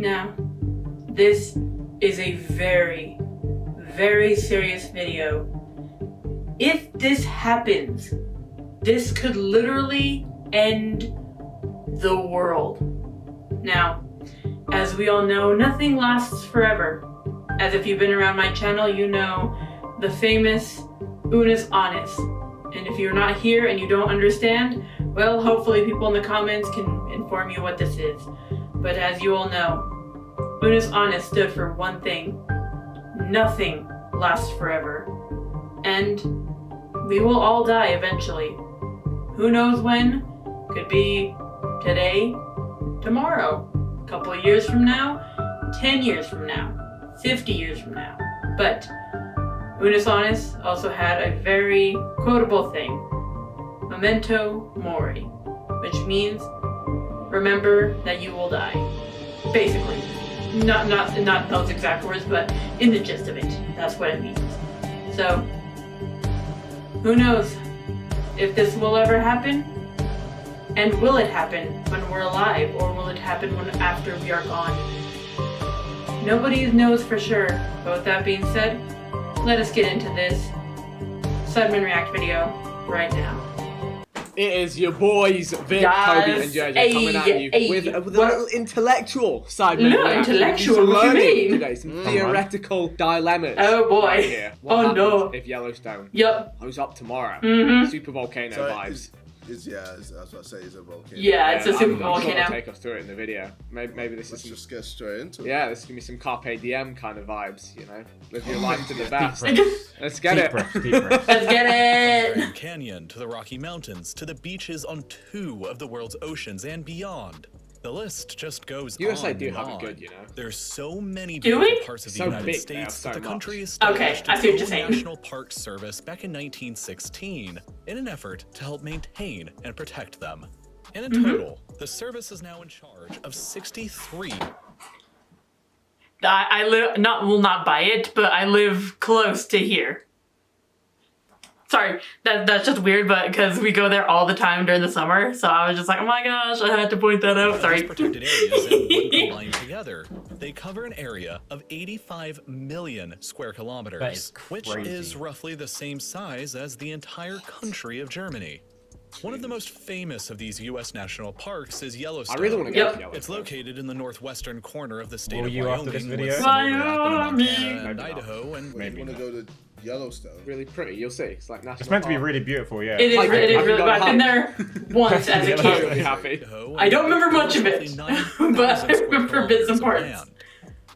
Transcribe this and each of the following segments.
Now, this is a very, very serious video. If this happens, this could literally end the world. Now, as we all know, nothing lasts forever. As if you've been around my channel, you know the famous Unus and Unnus. And if you're not here and you don't understand, well, hopefully people in the comments can inform you what this is. But as you all know, Unus and Unnus stood for one thing. Nothing lasts forever. And we will all die eventually. Who knows when? Could be today, tomorrow, a couple of years from now, 10 years from now, 50 years from now. But Unus and Unnus also had a very quotable thing, Memento Mori, which means remember that you will die. Basically. Not those exact words, but in the gist of it, that's what it means. So, who knows if this will ever happen? And will it happen when we're alive, or will it happen after we are gone? Nobody knows for sure, but with that being said, let us get into this Sidemen React video right now. It is your boys, Vic, Yes. Kobe, and JJ coming at you with a little intellectual Sidemen No, React. intellectual, what do you mean? Today, some theoretical dilemmas. Oh boy. Right here. What Oh no. happens if Yellowstone Goes up tomorrow? Super volcano vibes. That's what I say, it's a volcano. Yeah, it's a super I'm sure volcano. they'll take us through it in the video. Maybe this Let's is just get straight into it. yeah, this is gonna be some Carpe Diem kind of vibes, you know? Live your life to the best. Let's get it. Deep breath. Let's get it! Grand Canyon to the Rocky Mountains to the beaches on 2 of the world's oceans and beyond. The list just goes USA on do and have it on. good, you know. There's so many Do beautiful we? parts of the So United big, they States have so that the much. country Okay, established I see what its you're own saying. National Park Service back in 1916 in an effort to help maintain and protect them. And in total, the service is now in charge of 63. I live, not by it, but I live close to here. Sorry, that's just weird, but because we go there all the time during the summer, so I was just like, oh my gosh, I had to point that out. Sorry. These protected areas and when combined together, they cover an area of 85 million square kilometers, That is which crazy. is roughly the same size as the entire country of Germany. One of the most famous of these U.S. national parks is Yellowstone. I really want to go Yep. to Yellowstone. It's located in the northwestern corner of the state Will of you Wyoming, after this with video? some overlap in Wyoming. Montana and Maybe not. Idaho, and Wait, you want to go to Yellowstone? Really pretty, you'll see. It's like national It's meant to be park. really beautiful, yeah. It is, Like, it is have you really, got I've been hot? there once as a You'll kid. be happy. Idaho, I don't remember much of roughly it, 9,000 but I square remember bits and kilometers of parts. land.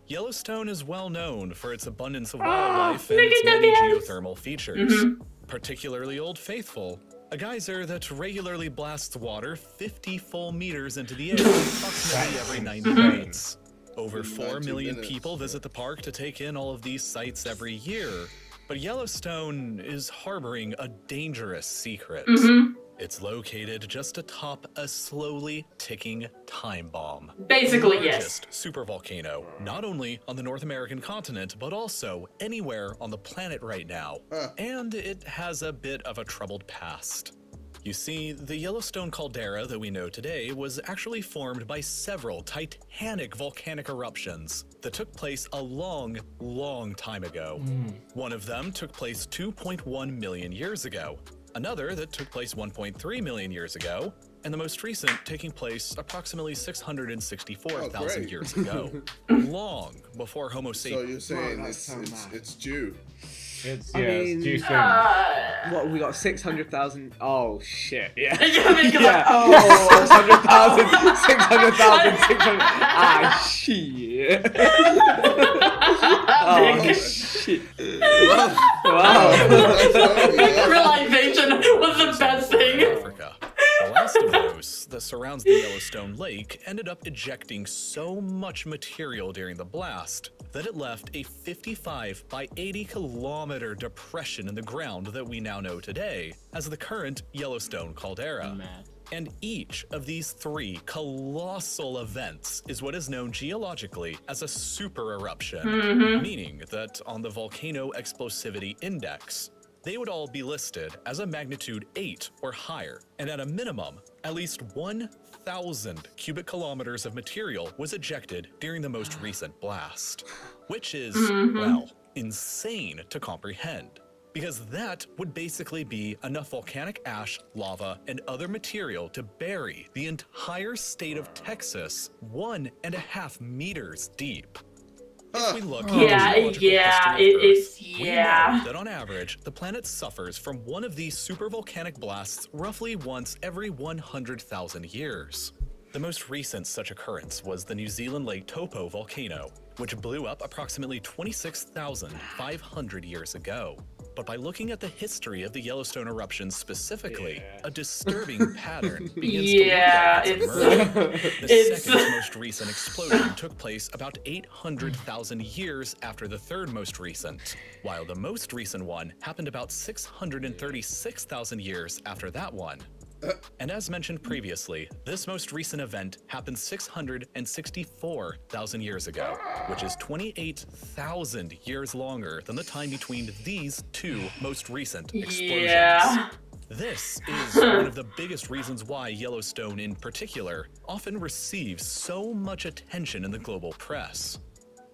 Yellowstone is well known for its abundance of wildlife and look its at the many bears. geothermal features. Particularly Old Faithful, a geyser that regularly blasts water 50 full meters into the air approximately every 90 minutes. Over 4 90 million minutes, people visit the park to take in all of these sights every year. But Yellowstone is harboring a dangerous secret. It's located just atop a slowly ticking time bomb. Basically, yes. Largest supervolcano, not only on the North American continent, but also anywhere on the planet right now. And it has a bit of a troubled past. You see, the Yellowstone caldera that we know today was actually formed by several titanic volcanic eruptions that took place a long, long time ago. One of them took place 2.1 million years ago, another that took place 1.3 million years ago, and the most recent taking place approximately 664,000 great. years ago, long before Homo So sapiens. you're saying that's so mad. it's due. It's, I yeah, mean, it's due soon. What, we got 600,000? Oh, shit, yeah. Yeah, because Yeah. Oh, 600,000, 600,000, 600. Ah, shit. Oh, shit. Wow. realization was the best thing. Africa. The last of those that surrounds the Yellowstone Lake ended up ejecting so much material during the blast that it left a 55 by 80 kilometer depression in the ground that we now know today as the current Yellowstone caldera. And each of these 3 colossal events is what is known geologically as a super eruption, meaning that on the Volcano Explosivity Index, they would all be listed as a magnitude 8 or higher, and at a minimum, At least 1,000 cubic kilometers of material was ejected during the most recent blast, which is, well, insane to comprehend. Because that would basically be enough volcanic ash, lava, and other material to bury the entire state of Texas 1.5 meters deep. If we look at we know that on average, the planet suffers from one of these supervolcanic blasts roughly once every 100,000 years. The most recent such occurrence was the New Zealand Lake Taupo volcano, which blew up approximately 26,500 years ago. But by looking at the history of the Yellowstone eruptions specifically, a disturbing pattern begins to emerge. The second most recent explosion took place about 800,000 years after the third most recent, while the most recent one happened about 636,000 years after that one. And as mentioned previously, this most recent event happened 664,000 years ago, which is 28,000 years longer than the time between these two most recent explosions. This is one of the biggest reasons why Yellowstone in particular often receives so much attention in the global press.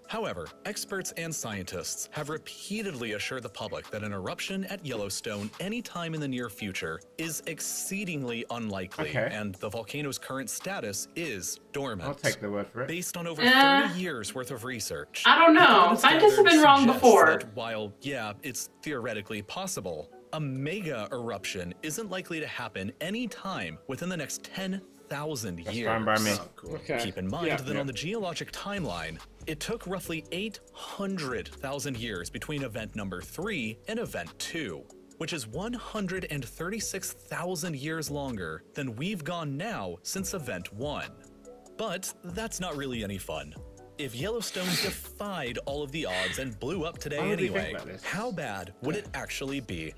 However, experts and scientists have repeatedly assured the public that an eruption at Yellowstone anytime in the near future is exceedingly unlikely, and the volcano's current status is dormant. I'll take the word for it. Based on over 30 years worth of research. I don't know. Scientists have been wrong before. That while, yeah, it's theoretically possible, a mega eruption isn't likely to happen anytime within the next 10,000 years. Fine by me. Keep in mind that on the geologic timeline, it took roughly 800,000 years between event number 3 and event 2, which is 136,000 years longer than we've gone now since event 1. But that's not really any fun. If Yellowstone defied all of the odds and blew up today anyway, how bad would it actually be?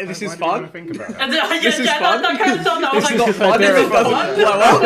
This is fun. Think about This is fun. That kind of stuff, I was This is like, not fun. this It is doesn't fun. blow up.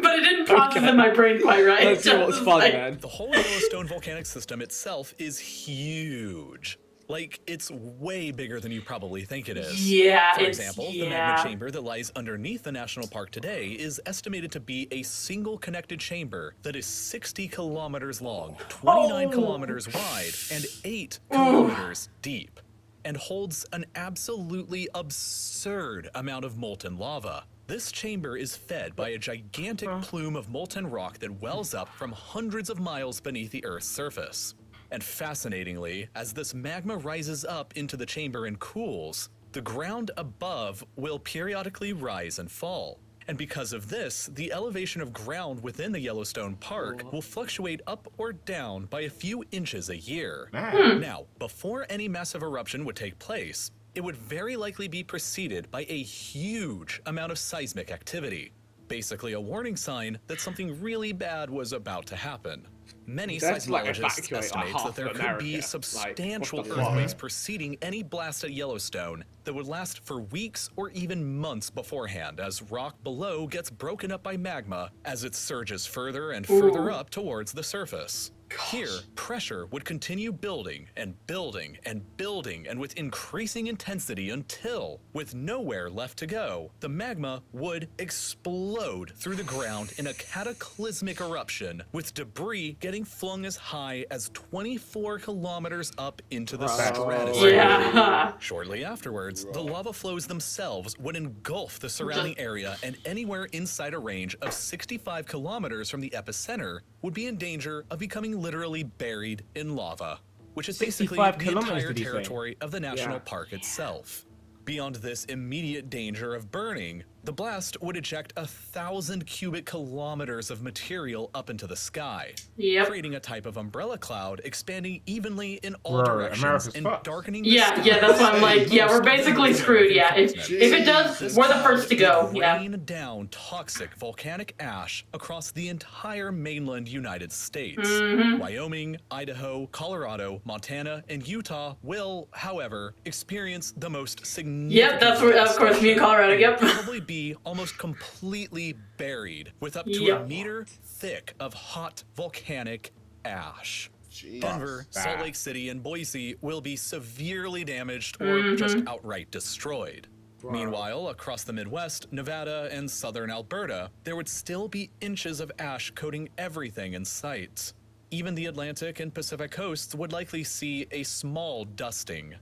But it didn't process in my brain quite right. Let's see what's fun, Like- man. The whole Yellowstone volcanic system itself is huge. Like, it's way bigger than you probably think it is. Yeah, For it's- example, the yeah. magma chamber that lies underneath the national park today is estimated to be a single connected chamber that is 60 kilometers long, 29 kilometers wide, and 8 kilometers deep, and holds an absolutely absurd amount of molten lava. This chamber is fed by a gigantic plume of molten rock that wells up from hundreds of miles beneath the Earth's surface. And fascinatingly, as this magma rises up into the chamber and cools, the ground above will periodically rise and fall. And because of this, the elevation of ground within the Yellowstone Park will fluctuate up or down by a few inches a year. Now, before any massive eruption would take place, it would very likely be preceded by a huge amount of seismic activity. Basically a warning sign that something really bad was about to happen. Many That's like seismologists evacuate, like, estimate half that there of could America. be Like, substantial what the fuck? earthquakes preceding any blast at Yellowstone that would last for weeks or even months beforehand as rock below gets broken up by magma as it surges further and further up towards the surface. Here, pressure would continue building and building and building and with increasing intensity until, with nowhere left to go, the magma would explode through the ground in a cataclysmic eruption with debris getting flung as high as 24 kilometers up into the stratosphere. Yeah. Shortly afterwards, the lava flows themselves would engulf the surrounding area, and anywhere inside a range of 65 kilometers from the epicenter would be in danger of becoming literally buried in lava, which is basically 65 the kilometers, entire did he say? territory of the national park itself. Beyond this immediate danger of burning, the blast would eject 1,000 cubic kilometers of material up into the sky, creating a type of umbrella cloud expanding evenly in all directions America's and fucked. darkening the Yeah, sky. that's why I'm like, yeah, we're basically screwed, yeah. If it does, This we're the cloud first to go, would yeah. rain down toxic volcanic ash across the entire mainland United States. Mm-hmm. Wyoming, Idaho, Colorado, Montana, and Utah will, however, experience the most significant. Yep, that's where, of course, me in Colorado, yep. Probably be almost completely buried with up to a meter thick of hot volcanic ash. Jeez. Denver, Salt Lake City, and Boise will be severely damaged or just outright destroyed. Meanwhile, across the Midwest, Nevada, and southern Alberta, there would still be inches of ash coating everything in sight. Even the Atlantic and Pacific coasts would likely see a small dusting,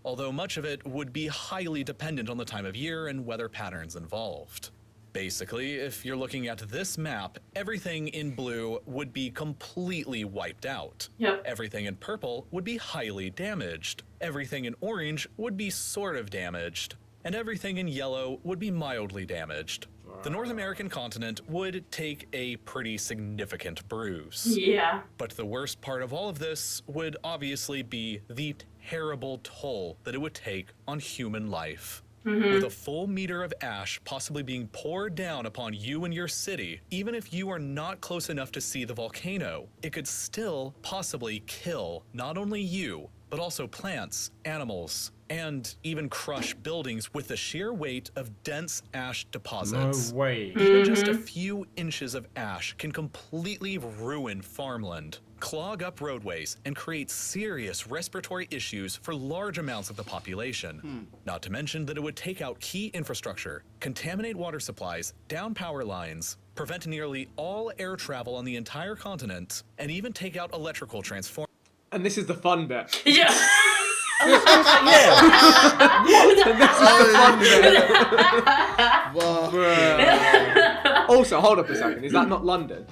although much of it would be highly dependent on the time of year and weather patterns involved. Basically, if you're looking at this map, everything in blue would be completely wiped out. Yep. Everything in purple would be highly damaged. Everything in orange would be sort of damaged. And everything in yellow would be mildly damaged. The North American continent would take a pretty significant bruise. Yeah. But the worst part of all of this would obviously be the terrible toll that it would take on human life. With a full meter of ash possibly being poured down upon you and your city, even if you are not close enough to see the volcano, it could still possibly kill not only you, but also plants, animals, and even crush buildings with the sheer weight of dense ash deposits. No way. Even just a few inches of ash can completely ruin farmland, clog up roadways, and create serious respiratory issues for large amounts of the population. Not to mention that it would take out key infrastructure, contaminate water supplies, down power lines, prevent nearly all air travel on the entire continent, and even take out electrical transformers. And this is the fun bit. Yeah. Wow. Also, hold up a second. Is that not London?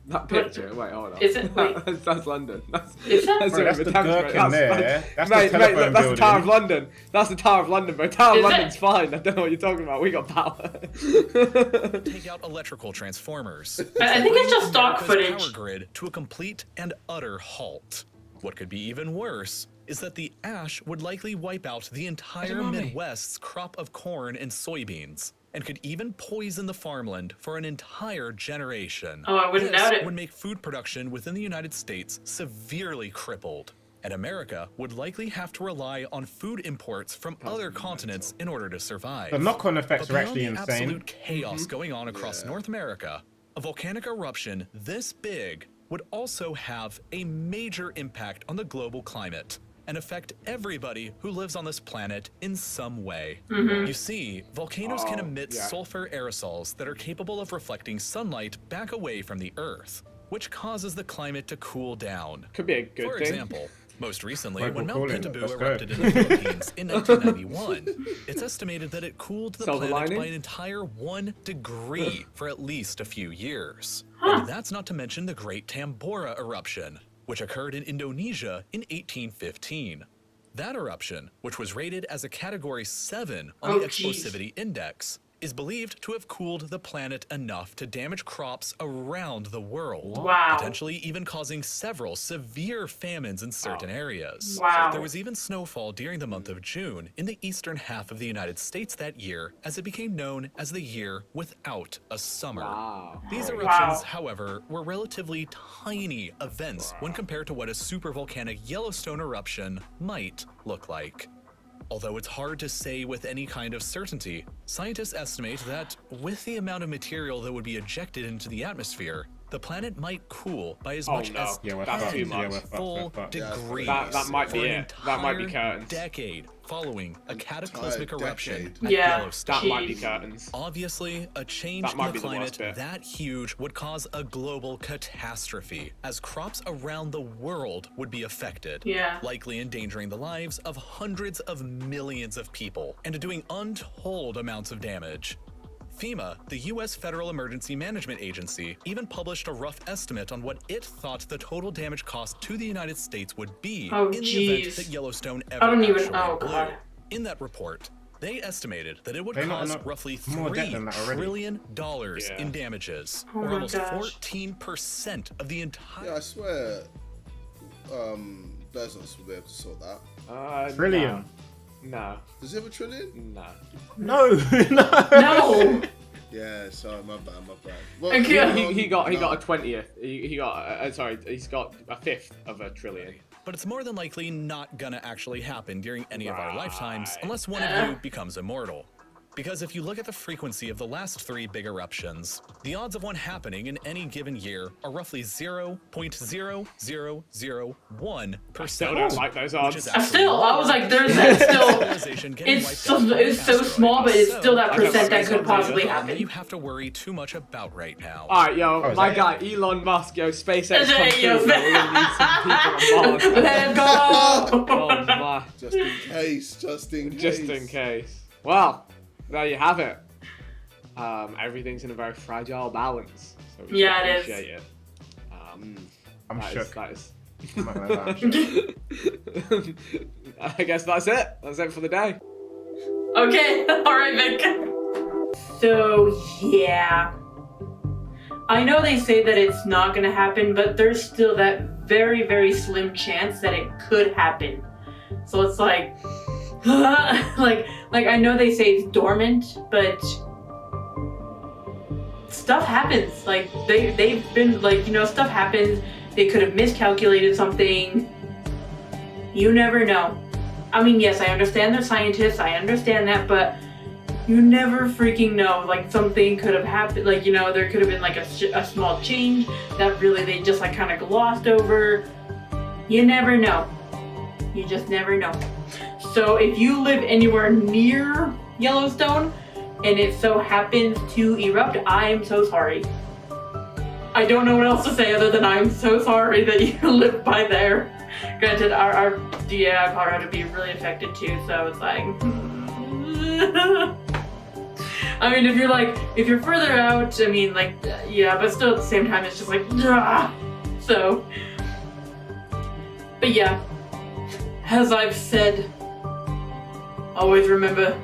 That picture? Wait, hold on. Is it? Wait. That's London. Is that? Bro, that's the Gherkin there. That's the mate, telephone that's the Tower of building. London. That's the Tower of London, bro. Tower of Is it? London's fine. I don't know what you're talking about. We got power. Take out electrical transformers. I think it's just stock America's footage. power grid to a complete and utter halt. What could be even worse is that the ash would likely wipe out the entire Midwest's crop of corn and soybeans, and could even poison the farmland for an entire generation. Oh, I wouldn't This doubt it. would make food production within the United States severely crippled, and America would likely have to rely on food imports from other continents in order to survive. The knock-on effects But are beyond actually the insane. absolute chaos going on across North America, a volcanic eruption this big would also have a major impact on the global climate and affect everybody who lives on this planet in some way. You see, volcanoes can emit sulfur aerosols that are capable of reflecting sunlight back away from the Earth, which causes the climate to cool down. Could be a good For thing. example, most recently, Right, when we'll Mount call it. Pinatubo Let's go. erupted in the Philippines in 1991, it's estimated that it cooled the Silver planet lining? by an entire 1 degree for at least a few years. And that's not to mention the Great Tambora eruption, which occurred in Indonesia in 1815. That eruption, which was rated as a Category 7 on the jeez. Explosivity Index, is believed to have cooled the planet enough to damage crops around the world, Wow. potentially even causing several severe famines in certain areas. Wow. There was even snowfall during the month of June in the eastern half of the United States that year, as it became known as the year without a summer. Wow. These Wow. eruptions, however, were relatively tiny events when compared to what a supervolcanic Yellowstone eruption might look like. Although it's hard to say with any kind of certainty, scientists estimate that with the amount of material that would be ejected into the atmosphere, the planet might cool by as much as Yeah, we're That's fucked. too Yeah, much. we're fucked. full We're fucked. degrees That might be for an it. That might be entire curtains. decade following a cataclysmic Entire eruption decade. at Yeah. Yellowstone. That might be Jeez. curtains. Obviously, a change That in might the be the climate worst bit. that huge would cause a global catastrophe, as crops around the world would be affected, Yeah. likely endangering the lives of hundreds of millions of people and doing untold amounts of damage. FEMA, the U.S. Federal Emergency Management Agency, even published a rough estimate on what it thought the total damage cost to the United States would be Oh, in the jeez. event that Yellowstone I ever don't even. actually Oh blew. god. In that report, they estimated that it would They're not cost enough- roughly more debt $3 than that already. trillion Yeah. in damages, Oh or my almost gosh. 14% of the entire. Yeah, I swear, Bezos will be able to sort that. Trillion. No. Does he have a trillion? No. No, no. No. Yeah, sorry, my bad. Well, Okay. He got a 20th. He got sorry. He's got a fifth of a trillion. But it's more than likely not gonna actually happen during any of our lifetimes Right. unless one of you becomes immortal. Because if you look at the frequency of the last 3 big eruptions, the odds of one happening in any given year are roughly 0.0001%. I still don't like those odds. I was like, there's that still. It's so small, but it's still that percent that could possibly happen. You have to worry too much about right now. Alright, yo, my guy, Elon Musk, yo, SpaceX, come through, we're gonna need some people on Mars. Let's go! Oh my. Just in case. Just in case. Well, there you have it. Everything's in a very fragile balance. So we Yeah, it appreciate it. I'm shook. That is. I'm not gonna lie, I'm shook. I guess that's it. That's it for the day. Okay, alright, Vic. So, yeah. I know they say that it's not gonna happen, but there's still that very, very slim chance that it could happen. So it's like, like I know they say it's dormant, but stuff happens. Like they've been like, stuff happens. They could have miscalculated something. You never know. I mean, yes, I understand they're scientists. I understand that, but you never freaking know. Like something could have happened. Like there could have been like a small change that really they just like kind of glossed over. You never know. You just never know. So if you live anywhere near Yellowstone and it so happens to erupt, I am so sorry. I don't know what else to say other than I'm so sorry that you live by there. Granted, our Colorado would be really affected too, so it's like... I mean, if you're further out, I mean, like, yeah, but still at the same time, it's just like, so... But yeah, as I've said, always remember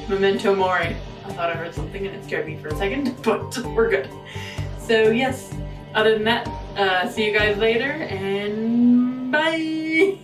Memento Mori. I thought I heard something and it scared me for a second, but we're good. So yes, other than that, see you guys later and bye!